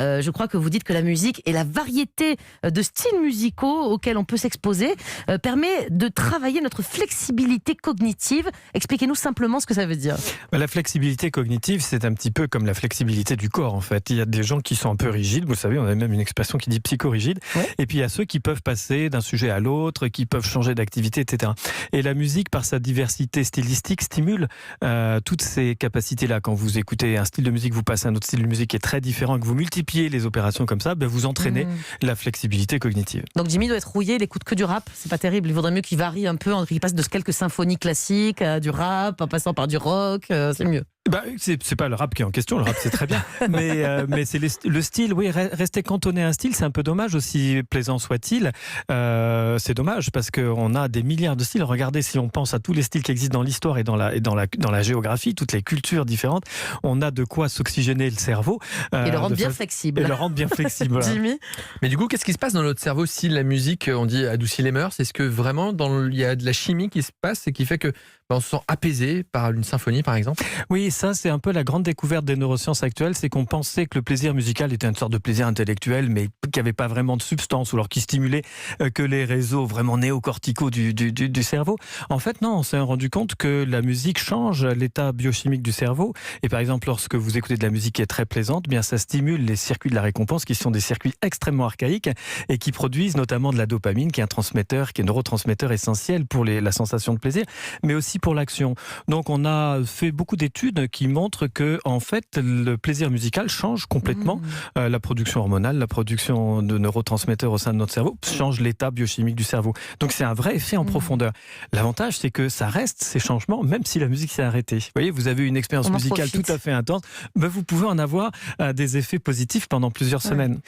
je crois que vous dites que la musique et la variété de styles musicaux auxquels on peut s'exposer permet de travailler notre flexibilité cognitive. Expliquez-nous simplement ce que ça veut dire. La flexibilité cognitive, c'est un petit peu comme la flexibilité du corps, en fait. Il y a des gens qui sont un peu rigides, vous savez, on a même une expression qui dit psychorigide. Ouais. Et puis il y a ceux qui peuvent passer d'un sujet à l'autre, qui peuvent changer d'activité, etc. Et la musique, par sa diversité stylistique, stimule toutes ces capacités-là. Quand vous écoutez un style de musique, vous passez à un autre style de musique qui est très différent, que vous multipliez les opérations comme ça, vous entraînez la flexibilité cognitive. Donc Jimmy doit être rouillé, il écoute que du rap, c'est pas terrible. Il vaudrait mieux qu'il varie un peu, qu'il passe de quelques symphonies classiques à du rap, en passant par du rock, c'est mieux. C'est pas le rap qui est en question, le rap c'est très bien, mais c'est le style, oui, rester cantonné à un style, c'est un peu dommage, aussi plaisant soit-il. C'est dommage parce qu'on a des milliards de styles. Regardez, si on pense à tous les styles qui existent dans l'histoire et dans la géographie, toutes les cultures différentes, on a de quoi s'oxygéner le cerveau. Et le rendre bien flexible. Et le rendre bien flexible. Voilà. Jimmy. Mais du coup, qu'est-ce qui se passe dans notre cerveau si la musique, on dit, adoucit les mœurs? Est-ce que vraiment, il y a de la chimie qui se passe et qui fait que on se sent apaisé par une symphonie, par exemple? Oui, ça c'est un peu la grande découverte des neurosciences actuelles, c'est qu'on pensait que le plaisir musical était une sorte de plaisir intellectuel, mais qui n'avait pas vraiment de substance, ou alors qui stimulait que les réseaux vraiment néocorticaux du cerveau. En fait, non, on s'est rendu compte que la musique change l'état biochimique du cerveau. Et par exemple, lorsque vous écoutez de la musique qui est très plaisante, bien ça stimule les circuits de la récompense, qui sont des circuits extrêmement archaïques et qui produisent notamment de la dopamine, qui est un neurotransmetteur essentiel pour la sensation de plaisir, mais aussi pour l'action. Donc on a fait beaucoup d'études qui montrent que en fait le plaisir musical change complètement la production hormonale, la production de neurotransmetteurs au sein de notre cerveau, change l'état biochimique du cerveau. Donc c'est un vrai effet en profondeur. L'avantage c'est que ça reste ces changements même si la musique s'est arrêtée. Vous voyez, vous avez une expérience musicale tout à fait intense, vous pouvez en avoir des effets positifs pendant plusieurs semaines.